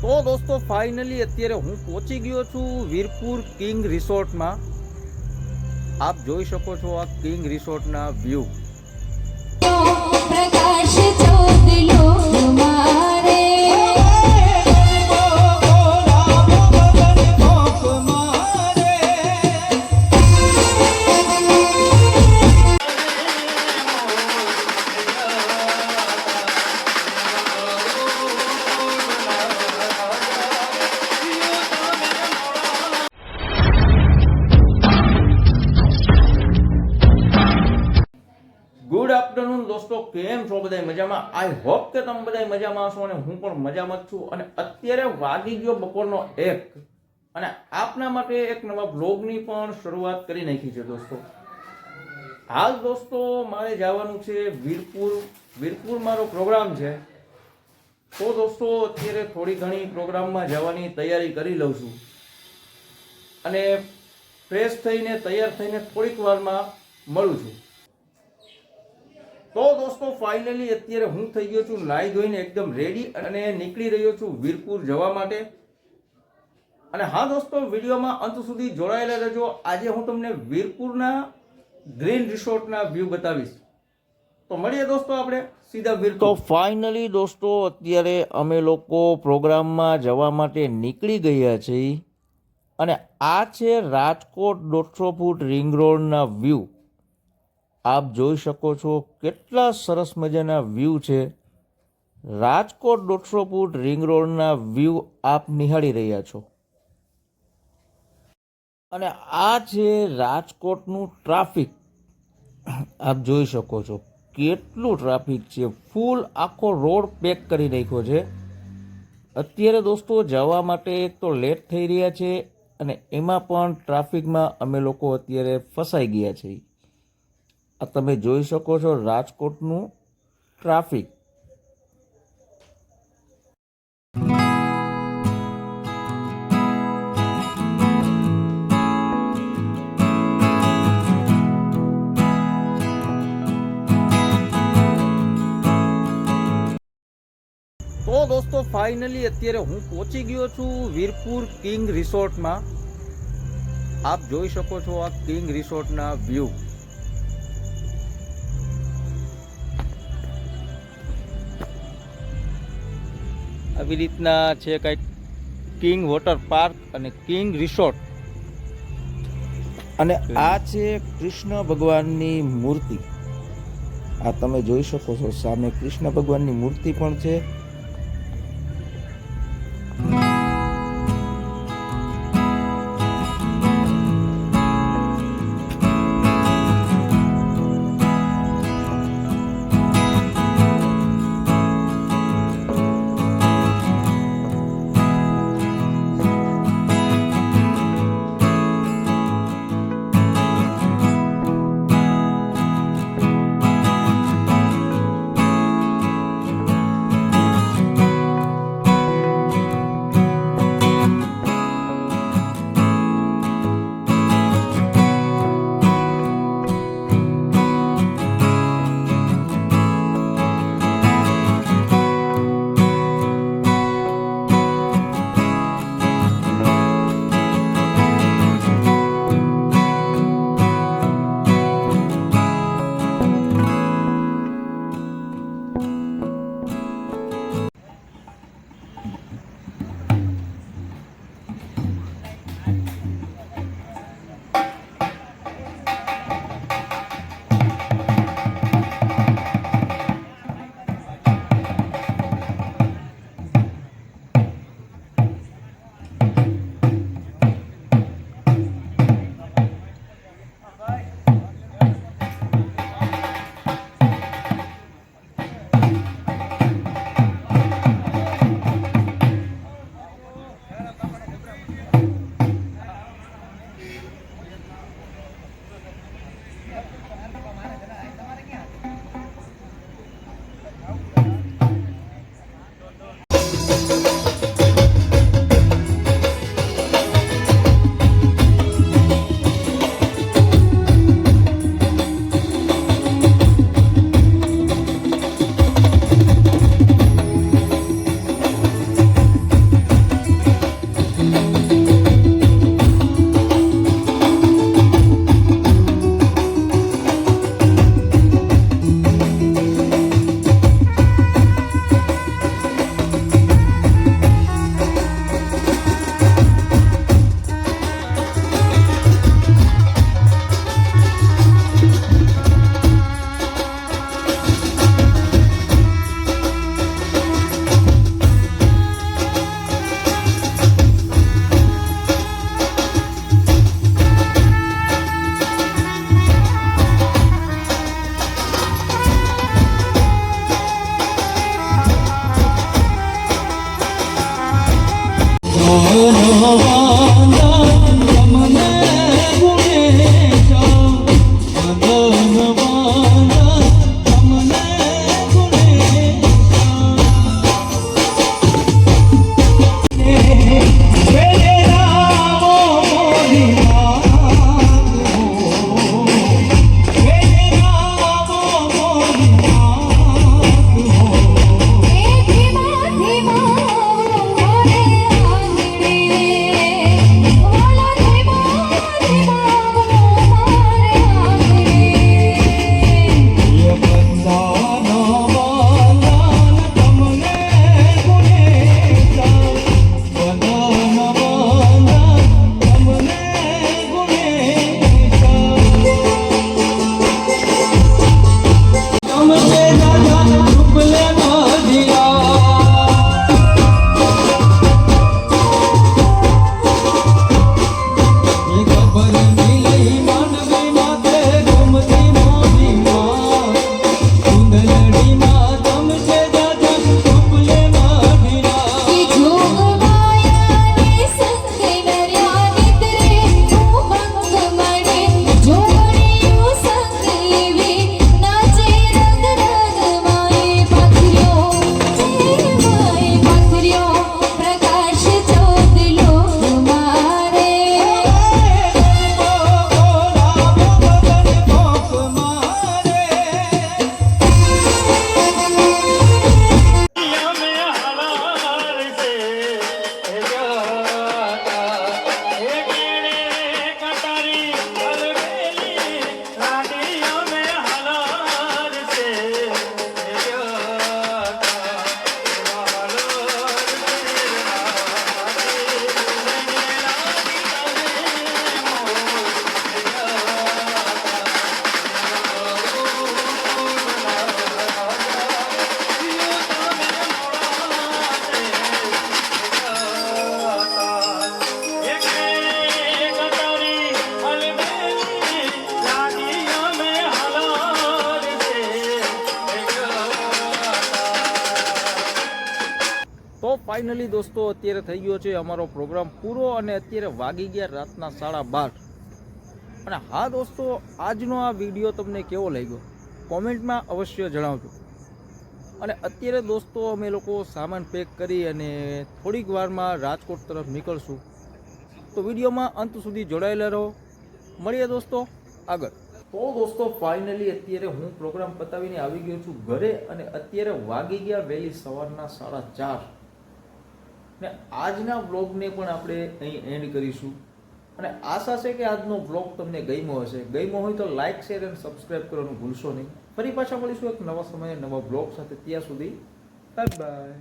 તો દોસ્તો ફાઇનલી અત્યારે હું પહોંચી ગયો છું વીરપુર કિંગ રિસોર્ટમાં। આપ જોઈ શકો છો આ કિંગ રિસોર્ટના વ્યૂ। પ્રકાશ ચોદલો મારે ગુડ આફ્ટરનૂન દોસ્તો, કેમ છો બધા મજામાં? આઈ હોપ કે તમે બધા મજામાં હશો અને હું પણ મજામાં જ છું। અને અત્યારે વાગી ગયો બપોરનો 1 અને આપના માટે એક નવા બ્લોગની પણ શરૂઆત કરી નાખી છે દોસ્તો। હાલ દોસ્તો મારે જવાનું છે વીરપુર મારો પ્રોગ્રામ છે। તો દોસ્તો અત્યારે થોડી ઘણી પ્રોગ્રામમાં જવાની તૈયારી કરી લઉં છું અને ફ્રેશ થઈને તૈયાર થઈને થોડીક વારમાં મળું છું। તો દોસ્તો ફાઇનલી અત્યારે હું થઈ ગયો છું નાઈ ધોઈને એકદમ રેડી અને નીકળી રહ્યો છું વીરપુર જવા માટે। અને હા દોસ્તો, વિડીયોમાં અંત સુધી જોડાયેલા રહેજો। આજે હું તમને વીરપુરના ગ્રીન રિસોર્ટના વ્યૂ બતાવીશ। તો મળીએ દોસ્તો આપણે સીધા વીરપુર। તો ફાઇનલી દોસ્તો અત્યારે અમે લોકો પ્રોગ્રામમાં જવા માટે નીકળી ગયા છીએ અને આ છે રાજકોટ 150 ફૂટ રિંગ રોડના વ્યૂ। આપ જોઈ શકો છો કેટલા સરસ મજાના વ્યૂ છે। રાજકોટ 150 ફૂટ રિંગ રોડના વ્યૂ આપ નિહાળી રહ્યા છો અને આ છે રાજકોટનું ટ્રાફિક। આપ જોઈ શકો છો કેટલું ટ્રાફિક છે, ફૂલ આખો રોડ પેક કરી નાખ્યો છે। અત્યારે દોસ્તો જવા માટે એક તો લેટ થઈ રહ્યા છે અને એમાં પણ ટ્રાફિકમાં અમે લોકો અત્યારે ફસાઈ ગયા છીએ। આ તમે જોઈ શકો છો રાજકોટનું ટ્રાફિક। તો દોસ્તો ફાઇનલી અત્યારે હું પહોંચી ગયો છું વીરપુર કિંગ રિસોર્ટમાં। આપ જોઈ શકો છો આ કિંગ રિસોર્ટના વ્યૂ। આવી રીતના છે કંઈક કિંગ વોટર પાર્ક અને કિંગ રિસોર્ટ। અને આ છે કૃષ્ણ ભગવાનની મૂર્તિ। આ તમે જોઈ શકો છો સામે કૃષ્ણ ભગવાનની મૂર્તિ પણ છે। ધીમા ધીમા મોરે આંગણે વાલા ધીમા ધીમા મોરે આંગણે જોગમાયાની સંગે નર્યા નિતરે ઉમંગ મળે જોગણીઓ સંગ એવી નાચે રંગ રંગમાએ પાથર્યો પ્રકાશ ચોદલો મારે તો ફાઇનલી દોસ્તો અત્યારે થઈ ગયો છે અમારો પ્રોગ્રામ પૂરો અને અત્યારે વાગી ગયા રાતના 12:30 અને હા દોસ્તો આજનો આ વિડીયો તમને કેવો લાગ્યો કોમેન્ટમાં અવશ્ય જણાવજો અને અત્યારે દોસ્તો અમે લોકો સામાન પેક કરી અને થોડીક વારમાં રાજકોટ તરફ નીકળશું તો વિડીયોમાં અંત સુધી જોડાયેલા રહો મળીએ દોસ્તો આગળ તો દોસ્તો ફાઇનલી અત્યારે હું પ્રોગ્રામ પતાવીને આવી ગયો છું ઘરે અને અત્યારે વાગી ગયા વહેલી સવારના 4:30 ને આજના વ્લોગને પણ આપણે અહીં એન્ડ કરીશું અને આશા છે કે આજનો વ્લોગ તમને ગમ્યો હશે ગમ્યો હોય તો લાઇક શેર અને સબસ્ક્રાઇબ કરવાનું ભૂલશો નહીં ફરી પાછા મળીશું એક નવા સમયે નવા વ્લોગ સાથે ત્યાં સુધી બાય બાય